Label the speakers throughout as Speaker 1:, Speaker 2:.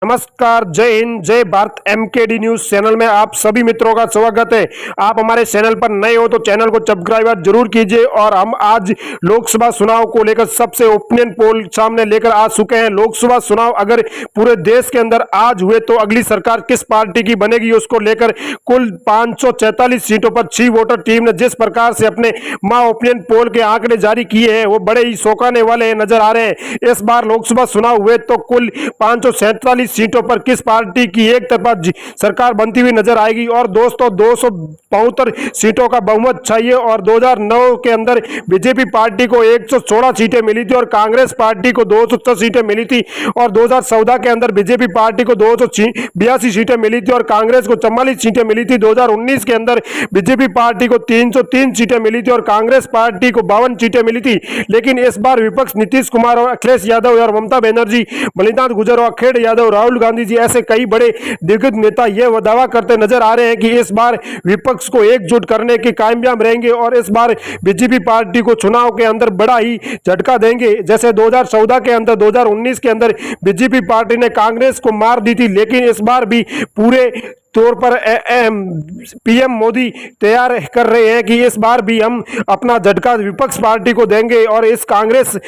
Speaker 1: नमस्कार, जय हिंद, जय भारत। एमकेडी न्यूज चैनल में आप सभी मित्रों का स्वागत है। आप हमारे चैनल पर नए हो तो चैनल को सब्सक्राइब जरूर कीजिए। और हम आज लोकसभा चुनाव को लेकर सबसे ओपिनियन पोल सामने लेकर आ चुके हैं। लोकसभा चुनाव अगर पूरे देश के अंदर आज हुए तो अगली सरकार किस पार्टी की बनेगी उसको लेकर कुल 544 सीटों पर 6 वोटर टीम ने जिस प्रकार से अपने ओपिनियन पोल के आंकड़े जारी किए हैं वो बड़े ही चौंकाने वाले नजर आ रहे हैं। इस बार लोकसभा चुनाव हुए तो कुल 547 सीटों पर किस पार्टी की एक तरफा सरकार बनती हुई नजर आएगी। और दोस्तों 272 सीटों का बहुमत चाहिए। और 2009 के अंदर बीजेपी पार्टी को 116 सीटें मिली थी और कांग्रेस पार्टी को 206 सीटें मिली थी। और 2014 के अंदर बीजेपी पार्टी को 282 सीटें मिली थी और कांग्रेस को 44 सीटें मिली थी। 2019 के अंदर बीजेपी पार्टी को 303 सीटें मिली थी और कांग्रेस पार्टी को 52 सीटें मिली थी। लेकिन इस बार विपक्ष नीतीश कुमार और अखिलेश यादव और ममता बनर्जी, मल्लिनाथ गुर्जर और अखेड़ यादव, राहुल गांधी जी ऐसे कई बड़े दिग्गज नेता यह दावा करते नजर आ रहे हैं कि इस बार विपक्ष को एकजुट करने के कामयाब रहेंगे और इस बार बीजेपी पार्टी को चुनाव के अंदर बड़ा ही झटका देंगे। जैसे 2014 के अंदर 2019 के अंदर बीजेपी पार्टी ने कांग्रेस को मार दी थी, लेकिन इस बार भी पूरे तौर पर पीएम मोदी तैयार कर रहे हैं कि इस बार भी हम अपना झटका विपक्ष पार्टी को देंगे और इस कांग्रेस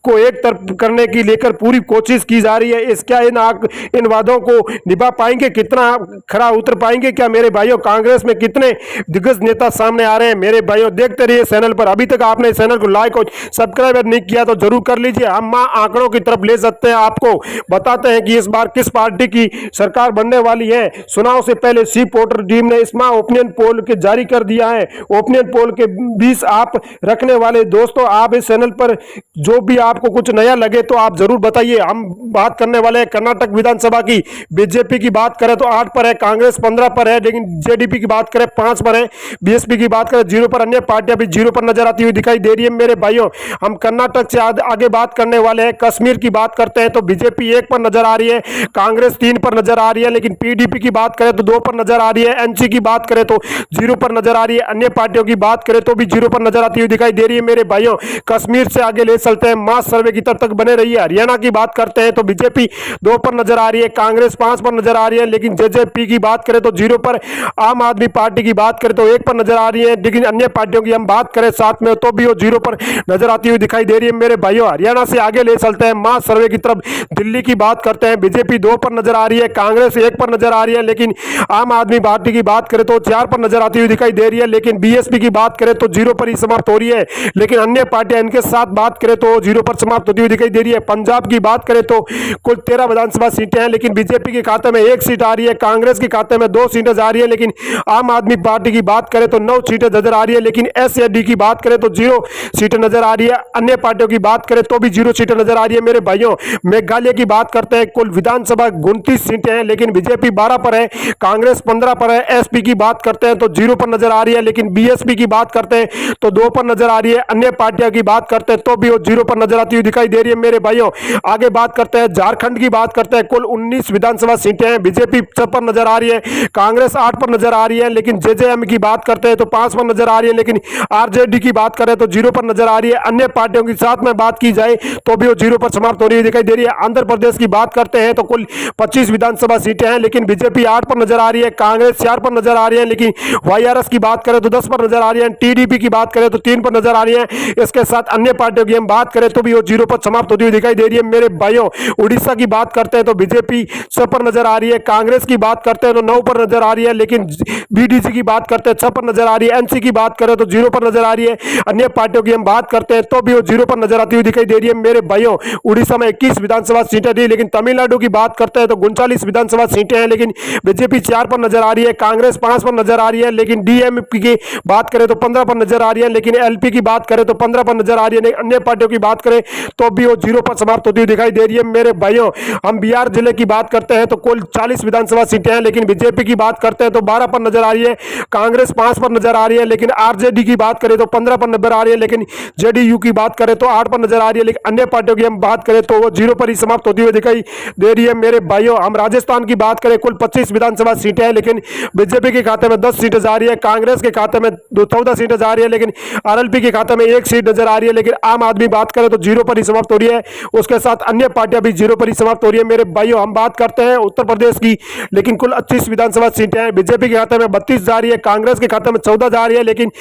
Speaker 1: को एक तरफ करने की लेकर पूरी कोशिश की जा रही है। इस क्या इन वादों को निभा पाएंगे, कितना खरा उतर पाएंगे क्या मेरे भाइयों? कांग्रेस में कितने दिग्गज नेता सामने आ रहे हैं मेरे भाइयों, देखते रहिए चैनल पर। अभी तक आपने चैनल को लाइक और सब्सक्राइब नहीं किया तो जरूर कर लीजिए। हम आंकड़ों की तरफ ले सकते हैं, आपको बताते हैं कि इस बार किस पार्टी की सरकार बनने वाली है। चुनाव से पहले सी वोटर टीम ने इसमें ओपिनियन पोल के जारी कर दिया है। ओपिनियन पोल के 20 आप रखने वाले दोस्तों, आप इस चैनल पर जो भी आपको कुछ नया लगे तो आप जरूर बताइए। हम बात करने वाले हैं कर्नाटक विधानसभा की। बीजेपी की बात करें तो 8 पर है, कांग्रेस 15 पर है, लेकिन जेडीपी की बात करें 5 पर है, बीएसपी की बात करें 0 पर, अन्य पार्टियां भी 0 पर नजर आती हुई दिखाई दे रही है मेरे भाइयों। हम कर्नाटक से आगे बात करने वाले हैं। कश्मीर की बात करते हैं तो बीजेपी 1 पर नजर आ रही है, कांग्रेस 3 पर नजर आ रही है, लेकिन पीडीपी की बात करें तो 2 पर नजर आ रही है, एनसी की बात करें तो 0 पर नजर आ रही है, अन्य पार्टियों की बात करें तो भी 0 पर नजर आती हुई दिखाई दे रही है मेरे भाइयों। कश्मीर से आगे ले चलते हैं, मास सर्वे की तरफ तक बने रही है। हरियाणा की बात करते हैं तो बीजेपी 2 पर नजर आ रही है, कांग्रेस 5 पर नजर आ रही है, लेकिन जेजेपी की बात करें तो 0 पर, आम आदमी पार्टी की बात करें तो 1 पर नजर आ रही है, लेकिन अन्य पार्टियों की हम बात करें साथ में तो भी वो 0 पर नजर आती हुई दिखाई दे रही है मेरे भाइयों। हरियाणा से आगे ले चलते हैं, मास सर्वे की तरफ दिल्ली की बात करते हैं। बीजेपी 2 पर नजर आ रही है, कांग्रेस 1 पर नजर आ रही है, लेकिन आम आदमी पार्टी की बात करें तो 4 पर नजर आती हुई दिखाई दे रही है, लेकिन बीएसपी की बात करें तो 0 पर ही समाप्त हो रही है, लेकिन अन्य पार्टियां इनके साथ बात करें तो 0 पर समाप्त होती हुई दिखाई दे रही है। पंजाब की बात करें तो कुल 13 विधानसभा सीटें हैं, लेकिन बीजेपी के खाते में 1 सीट आ रही है, कांग्रेस के खाते में 2 सीटें जा रही है, लेकिन आम आदमी पार्टी की बात करें तो 9 सीटें नजर आ रही है, लेकिन एसएडी की बात करें तो 0 सीटें नजर आ रही है, अन्य पार्टियों की बात करें तो भी 0 सीटें नजर आ रही है मेरे भाइयों। मेघालय की बात करते हैं, कुल विधानसभा 29 सीटें हैं, लेकिन बीजेपी 12 पर है, कांग्रेस 15 पर है, एसपी की बात करते हैं तो 0 पर नजर आ रही है, लेकिन बीएसपी की बात करते हैं तो 2 पर नजर आ रही है, अन्य पार्टियों की बात करते हैं तो भी वो 0 पर नजर आती हुई दिखाई दे रही है मेरे भाइयों। आगे बात करते हैं झारखंड की बात करते हैं, कुल 19 विधानसभा सीटें हैं, बीजेपी 6 पर नजर आ रही है, कांग्रेस 8 पर नजर आ रही है, लेकिन जेजेएम की बात करते हैं तो 5 पर नजर आ रही है, लेकिन आरजेडी की बात करें तो 0 पर नजर आ रही है, अन्य पार्टियों के साथ में बात की जाए तो भी वो 0 पर समाप्त हो रही है दिखाई दे रही है। आंध्र प्रदेश की बात करते हैं तो कुल 25 विधानसभा सीटें हैं, लेकिन बीजेपी 8 पर नजर आ रही है, कांग्रेस 4 पर नजर आ रही है, लेकिन वाईआरएस की बात करें तो 10 पर नजर आ रही है, टीडीपी की बात करें तो 3 पर नजर आ रही है, इसके साथ अन्य पार्टियों की हम बात करें तो भी वो 0 पर समाप्त होती हुई दिखाई दे रही है मेरे भाइयों। उड़ीसा की बात करते हैं तो बीजेपी 6 पर नजर आ रही है, कांग्रेस की बात करते हैं तो 9 पर नजर आ रही है, लेकिन बीडीसी की बात करते हैं 6 पर नजर आ रही है, एनसी की बात करें तो 0 पर नजर आ रही है, अन्य पार्टियों की हम बात करते हैं तो भी वो 0 पर नजर आती हुई दिखाई दे रही है मेरे भाइयों। उड़ीसा में 21 विधानसभा सीटें थी, लेकिन तमिलनाडु की बात करते हैं तो 39 विधानसभा सीटें हैं, लेकिन बीजेपी 4 पर नजर आ रही है, कांग्रेस 5 पर नजर आ रही है, लेकिन डीएमपी की बात करें तो 15 पर नजर आ रही है, लेकिन एलपी की बात करें तो 15 पर नजर आ रही है, अन्य पार्टियों की बात करें तो भी वो 0 पर समाप्त होती हुई दिखाई दे रही है मेरे भाइयों। हम बिहार जिले की बात करते हैं तो कुल 40 विधानसभा सीटें हैं, लेकिन बीजेपी की बात करते हैं तो 12 पर नजर आ रही है, कांग्रेस 5 पर नजर आ रही है, लेकिन आरजेडी की बात करें तो 15 पर नजर आ रही है, लेकिन जेडीयू की बात करें तो 8 पर नजर आ रही है, लेकिन अन्य पार्टियों की हम बात करें तो वो 0 पर ही समाप्त होती हुई दिखाई दे रही है मेरे भाइयों। हम राजस्थान की बात करें, कुल 25 विधानसभा सीटें हैं, लेकिन बीजेपी के खाते में 10 सीटें जा रही है, कांग्रेस के खाते में 14 सीटें जा रही है, लेकिन आरएलपी के खाते में 1 सीट नजर आ रही है, लेकिन आम आदमी बात करें तो जीरो पर ही समाप्त हो रही है, उसके साथ अन्य पार्टियां भी जीरो पर ही समाप्त हो रही है। मेरे भाइयों, हम बात करते हैं उत्तर प्रदेश की, लेकिन कुल 25 विधानसभा सीटें हैं। बीजेपी के खाते में 32 जा रही है, कांग्रेस के खाते में 14 जा रही है, लेकिन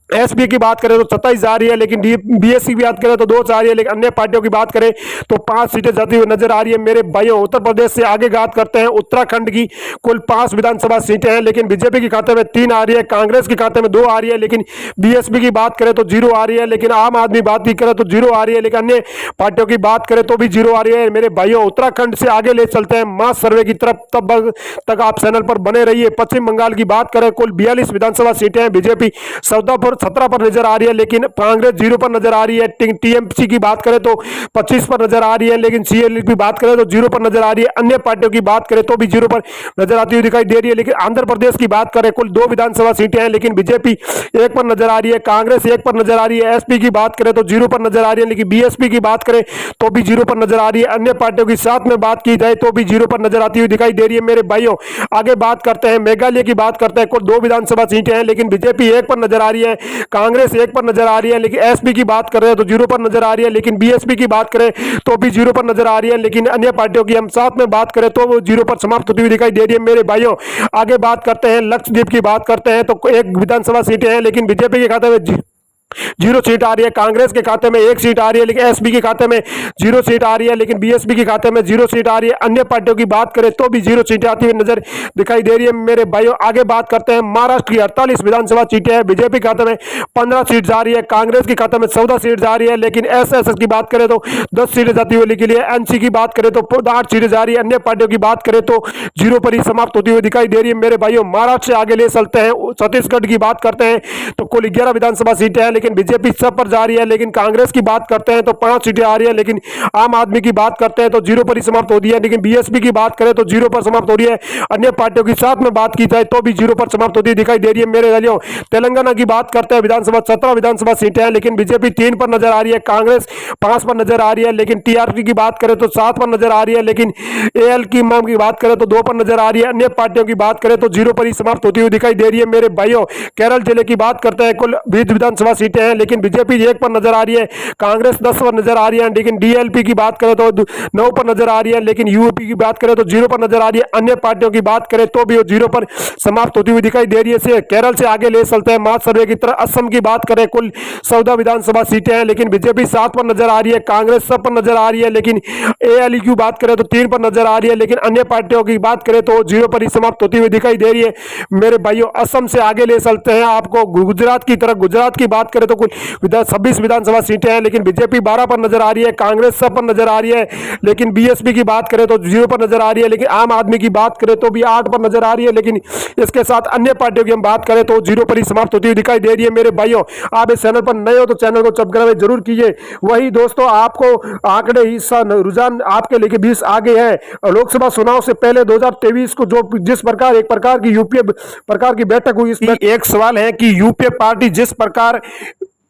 Speaker 1: एसपी की बात करें तो 27 जा रही है, लेकिन बीएसपी की बात करें तो 2 जा रही है, लेकिन अन्य पार्टियों की बात करें तो 5 सीटें जाती हुई नजर आ रही है। मेरे भाइयों, उत्तर प्रदेश से आगे बात करते हैं उत्तराखंड की। कुल 5 विधानसभा सीटें हैं, लेकिन बीजेपी के खाते में 3 आ रही है, कांग्रेस के खाते में 2 आ रही है, लेकिन बीएसपी की बात करें तो 0 आ रही है, लेकिन आम आदमी बात भी करें तो 0 आ रही है, लेकिन अन्य पार्टियों की बात करें तो भी 0 आ रही है। मेरे भाइयों, उत्तराखंड से आगे ले चलते हैं मास सर्वे की तरफ, तब तक आप चैनल पर बने रहिए। पश्चिम बंगाल की बात करें, कुल 42 विधानसभा सीटें हैं, बीजेपी 17 पर नजर आ रही है, लेकिन कांग्रेस 0 पर नजर आ रही है। टीएमसी की बात करें तो 25 पर नजर आ रही है, लेकिन सीएल की बात करें तो 0 पर नजर आ रही है। अन्य पार्टियों की बात करें तो भी 0 पर नजर आती हुई दिखाई दे रही है। लेकिन आंध्र प्रदेश की बात करें, कुल 2 विधानसभा सीटें हैं, लेकिन बीजेपी 1 पर नजर आ रही है, कांग्रेस 1 पर नजर आ रही है। एसपी की बात करें तो 0 पर नजर आ रही है, लेकिन बीएसपी की बात करें तो भी 0 पर नजर आ रही है। अन्य पार्टियों की साथ में बात की जाए तो भी 0 पर नजर आती हुई दिखाई दे रही है। मेरे भाइयों, आगे बात करते हैं मेघालय की। बात करते हैं, कुल 2 विधानसभा सीटें हैं, लेकिन बीजेपी 1 पर नजर आ रही है, कांग्रेस 1 पर नजर आ रही है, लेकिन एसपी की बात कर रहे हैं तो 0 पर नजर आ रही है, लेकिन बीएसपी की बात करें तो भी 0 पर नजर आ रही है, लेकिन अन्य पार्टियों की हम साथ में बात करें तो वो 0 पर समाप्त होती हुई दिखाई दे रही है। मेरे भाइयों, आगे बात करते हैं लक्षद्वीप की। बात करते हैं तो 1 विधानसभा सीटें हैं, लेकिन बीजेपी के खाते में 0 सीट आ रही है, कांग्रेस के खाते में 1 सीट आ रही है, लेकिन एसपी के खाते में 0 सीट आ रही है, लेकिन बीएसपी के खाते में 0 सीट आ रही है। अन्य पार्टियों की बात करें तो भी 0 सीटें आती हुई नजर दिखाई दे रही है। मेरे भाइयों, आगे बात करते हैं महाराष्ट्र की। 48 विधानसभा सीटें हैं, बीजेपी के खाते में 15 सीट जा रही है, कांग्रेस के खाते में 14 सीट जा रही है, लेकिन एसएसएस की बात करें तो 10 सीटें जाती हुई निकली है। एनसी की बात करें तो 8 सीटें जा रही है। अन्य पार्टियों की बात करें तो 0 पर ही समाप्त होती हुई दिखाई दे रही है। मेरे भाइयों, महाराष्ट्र से आगे ले चलते हैं, छत्तीसगढ़ की बात करते हैं तो कुल 11 विधानसभा सीटें हैं, लेकिन बीजेपी सब पर जा रही है। लेकिन कांग्रेस की बात करते हैं तो 5 सीटें आ रही है, लेकिन आम आदमी की बात करते हैं तो 0 पर ही समाप्त होती है, लेकिन बीएसपी की बात करें तो 0 पर समाप्त हो रही है। अन्य पार्टियों के साथ में बात की जाए तो भी 0 पर समाप्त होती दिखाई दे रही है। मेरे भाइयों, तेलंगाना की बात करते हैं, विधानसभा 17 विधानसभा सीटें हैं, लेकिन बीजेपी 3 पर नजर आ रही है, कांग्रेस 5 पर नजर आ रही है, लेकिन टीआरपी की बात करें तो 7 पर नजर आ रही है, लेकिन एएल की बात करें तो 2 पर नजर आ रही है। अन्य पार्टियों की बात करें तो 0 पर ही समाप्त होती हुई दिखाई दे रही है। मेरे भाइयों, केरल जिले की बात करते हैं, कुल 20 विधानसभा सीटें हैं, लेकिन बीजेपी 1 पर नजर आ रही है, कांग्रेस 10 पर नजर आ रही है, लेकिन डीएलपी की बात करें तो 9 पर नजर आ रही है, लेकिन यूपी की बात करें तो 0 पर नजर आ रही है। अन्य पार्टियों की बात करें तो भी 0 पर समाप्त होती हुई दिखाई दे रही है। केरल से आगे ले चलते हैं मास सर्वे की तरह। असम की बात करें, कुल 14 विधानसभा सीटें हैं, लेकिन बीजेपी 7 पर नजर आ रही है, कांग्रेस 7 पर नजर आ रही है, लेकिन एएलयू की बात करें तो 3 पर नजर आ रही है, लेकिन अन्य पार्टियों की बात करें तो 0 पर ही समाप्त होती हुई दिखाई दे रही है। मेरे भाइयों, असम से आगे ले चलते हैं आपको गुजरात की तरफ। गुजरात की बात करें तो कुल 26 विधानसभा सीटें हैं, लेकिन बीजेपी 12 पर नजर आ रही है, कांग्रेस 7 पर नजर आ रही है, लेकिन बीएसपी की बात करें तो 0 पर नजर आ रही है, लेकिन आम आदमी की बात करें तो भी 8 पर नजर आ रही है, लेकिन इसके साथ अन्य पार्टियों की हम बात करें तो 0 पर ही समाप्त होती हुई दिखाई दे रही है। मेरे भाइयों, आप इस चैनल पर नए हो तो चैनल को सब्सक्राइब जरूर कीजिए। वही दोस्तों, आपको आंकड़े हिस्सा रुझान आपके लेके 20 आगे है। लोकसभा चुनाव से पहले 2023 को जो जिस प्रकार एक प्रकार की यूपीए प्रकार की बैठक हुई, इसमें एक सवाल है कि यूपीए पार्टी जिस प्रकार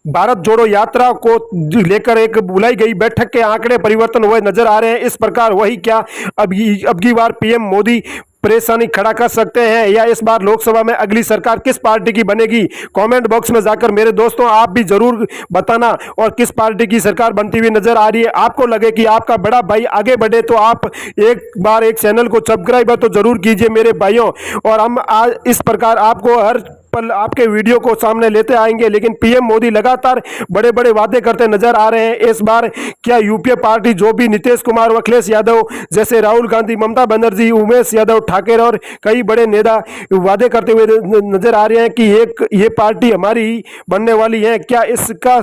Speaker 1: भारत जोड़ो यात्रा को लेकर एक बुलाई गई बैठक के आंकड़े परिवर्तन हुए नजर आ रहे हैं, इस प्रकार वही क्या अब की बार पीएम मोदी परेशानी खड़ा कर सकते हैं, या इस बार लोकसभा में अगली सरकार किस पार्टी की बनेगी? कमेंट बॉक्स में जाकर मेरे दोस्तों आप भी जरूर बताना, और किस पार्टी की सरकार बनती हुई नजर आ रही है। आपको लगे कि आपका बड़ा भाई आगे बढ़े तो आप एक बार एक चैनल को सब्सक्राइब तो जरूर कीजिए मेरे भाइयों। और हम आज इस प्रकार आपको हर पल आपके वीडियो को सामने लेते आएंगे। लेकिन पीएम मोदी लगातार बड़े बड़े वादे करते नजर आ रहे हैं। इस बार क्या यूपीए पार्टी जो भी नीतीश कुमार, अखिलेश यादव जैसे राहुल गांधी, ममता बनर्जी, उमेश यादव ठाकरे और कई बड़े नेता वादे करते हुए नजर आ रहे हैं कि ये पार्टी हमारी बनने वाली है, क्या इसका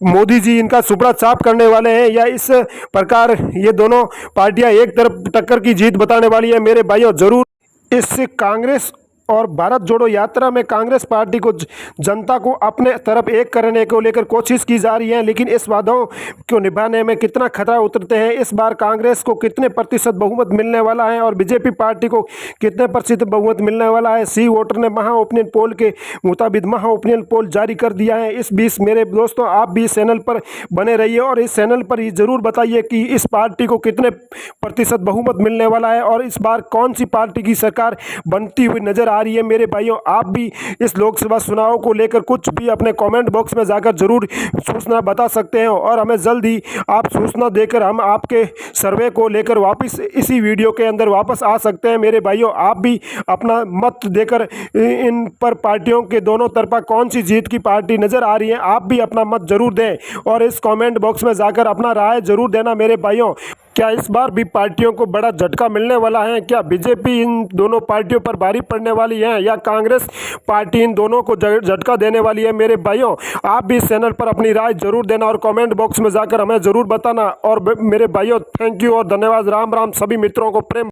Speaker 1: मोदी जी इनका सुपड़ा साफ करने वाले हैं, या इस प्रकार ये दोनों पार्टियां एक तरफ टक्कर की जीत बताने वाली है? मेरे भाइयों, जरूर इससे कांग्रेस और भारत जोड़ो यात्रा में कांग्रेस पार्टी को जनता को अपने तरफ एक करने को लेकर कोशिश की जा रही है, लेकिन इस वादों को निभाने में कितना खतरा उतरते हैं? इस बार कांग्रेस को कितने प्रतिशत बहुमत मिलने वाला है और बीजेपी पार्टी को कितने प्रतिशत बहुमत मिलने वाला है? सी वोटर ने महा ओपिनियन पोल के मुताबिक महा ओपिनियन पोल जारी कर दिया है। इस बीच मेरे दोस्तों, आप भी इस चैनल पर बने रहिए और इस चैनल पर ही जरूर बताइए कि इस पार्टी को कितने प्रतिशत बहुमत मिलने वाला है और इस बार कौन सी पार्टी की सरकार बनती हुई नजर आ रही है मेरे भाइयों। आप भी इस लोकसभा चुनाव को लेकर कुछ भी अपने कमेंट बॉक्स में जाकर जरूर सूचना बता सकते हैं और हमें जल्द ही आप सूचना देकर हम आपके सर्वे को लेकर वापस इसी वीडियो के अंदर वापस आ सकते हैं मेरे भाइयों। आप भी अपना मत देकर इन पर पार्टियों के दोनों तरफा कौन सी जीत की पार्टी नज़र आ रही है, आप भी अपना मत जरूर दें और इस कमेंट बॉक्स में जाकर अपना राय जरूर देना मेरे भाइयों। क्या इस बार भी पार्टियों को बड़ा झटका मिलने वाला है? क्या बीजेपी इन दोनों पार्टियों पर भारी पड़ने वाली है या कांग्रेस पार्टी इन दोनों को झटका देने वाली है मेरे भाइयों? आप भी इस चैनल पर अपनी राय जरूर देना और कमेंट बॉक्स में जाकर हमें जरूर बताना। और मेरे भाइयों थैंक यू और धन्यवाद। राम राम, सभी मित्रों को प्रेम।